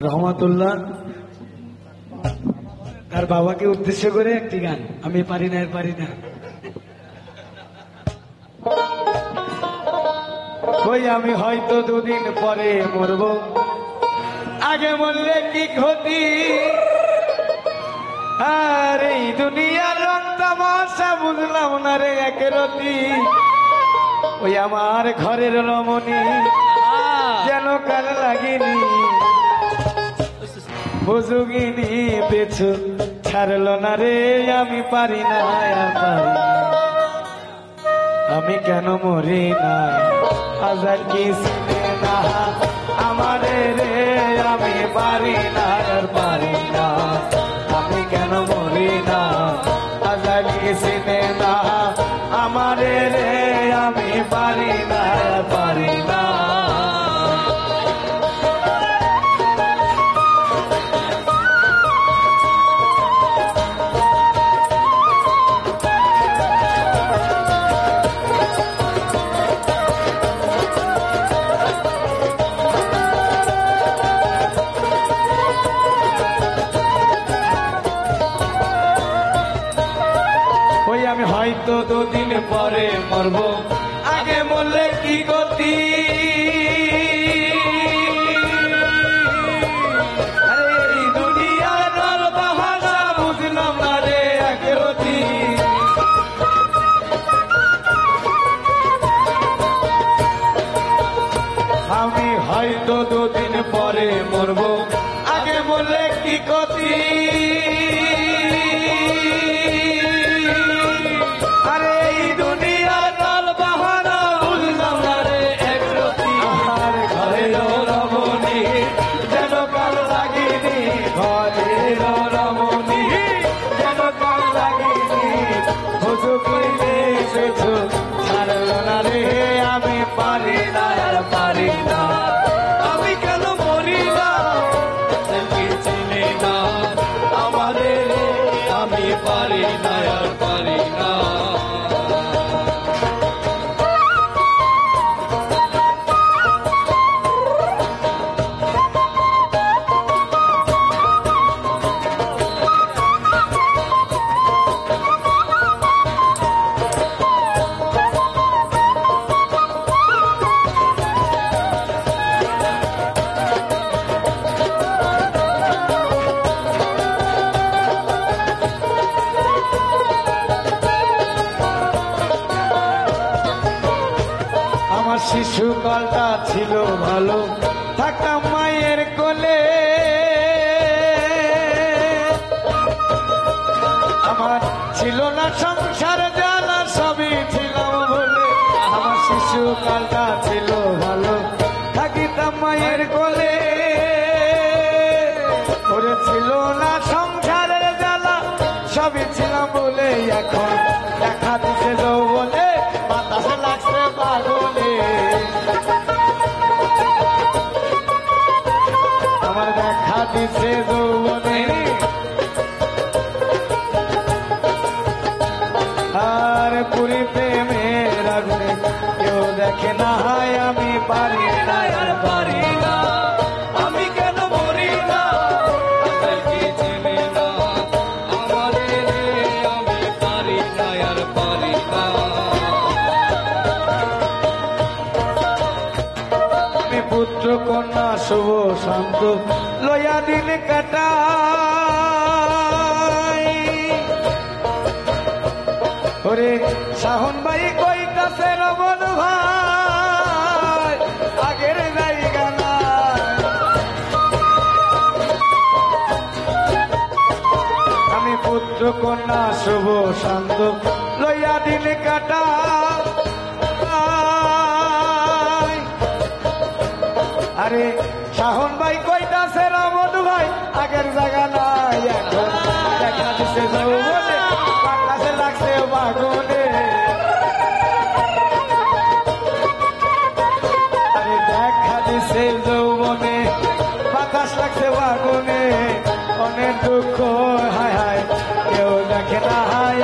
রহমাতুল্লাহ তার বাবাকে উদ্দেশ্য করে একটি গান। আমি পারি না পারি না, ওই আমি হয়তো দুদিন পরে মরব, আগে মরলে কি ক্ষতি। আর এই দুনিয়ার রং তামাশা বুঝলাম না রে একেরতি। ওই আমার ঘরের রমণী যেন কাল লাগিনি, বুঝুগিনি পেছু ছাড়লো না রে। আমি পারি না আমি কেন মরি না, আজাল কি চিনে না আমারে রে। আমি পারি না পারি না, আমি কেন মরি না, আজাল কি চিনে না আমারে রে। আমি পারি না পারি না। আমি হয়তো দুদিন পরে মরব, আগে মরলে কি গতি। আরে এই দুনিয়ার বাহানা বুঝলাম না রে একেরতি। আমি হয়তো দুদিন পরে মরব, আগে মরলে কি গতি। আমি পারি না পারি না, আমি কেন মরি না, চিনি না আমারে। আমি পারি না পারি না। শিশুকালটা ছিল ভালো, থাকতাম মায়ের কোলে। আমার ছিল না সংসার জ্বালা, সবই ছিলাম বলে। আমার শিশুকালটা ছিল ভালো, থাকিতাম মায়ের কোলে। ওরে ছিল না সংসারের জ্বালা, সবই ছিলাম বলে। এখন দেখা দিছে যৌবনে, বাতাসে লাগছে পাগলে। আমার দেখা দিছে যৌবনে, আর পুরী প্রেমের আগুনে কেউ দেখে না। আমি পারি না পারি না, আমি কেন মরি না, চিনি না আমারে। আমি পারি না পারি না। আমি পুত্র কন্যা শুভ শান্ত লয়া দিন কাটাই। ওরে শাহন ভাই কইতাছে রমন ভাই আগের জায়গা না। আমি পুত্র কন্যা শুভ শান্ত লইয়া দিন কাটা। আরে শাহন ভাই কইতাছে রমন ভাই আগের জায়গা নাই। এখন দেখা দিছে যৌবনে, বাতাসে লাগছে বাগুনে। আরে দেখা দিছে যৌবনে, বাতাস লাগছে বাগুনে। অনেক দুঃখ হায় হায় কেউ দেখে না। হায়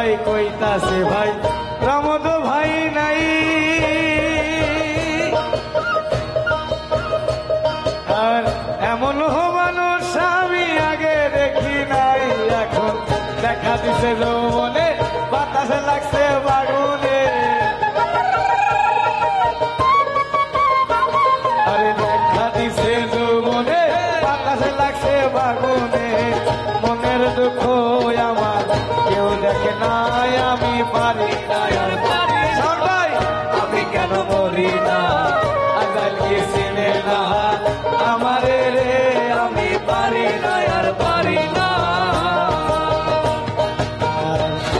সবাই কইতাছে ভাই প্রমোদ ভাই নাই, আর এমন মানুষ আমি আগে দেখি নাই। এখন দেখা দিছে যৌবনে, বাতাসে লাগছে বাগুনে, আরে দেখা দিছে যৌবনে, বাতাসে লাগছে বাগুনে। মনের দুঃখ আমার কেউ দেখে নাই, আমি পারি না আর পারি না ভাই, আমি কেন মরি না, আজকাল কি চিনে না আমারে রে, আমি পারি না আর পারি না,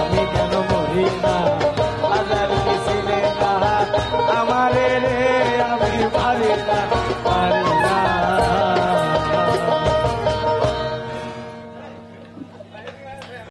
আমি কেন মরি না, আজকাল কি চিনে না আমারে রে, আমি পারি না।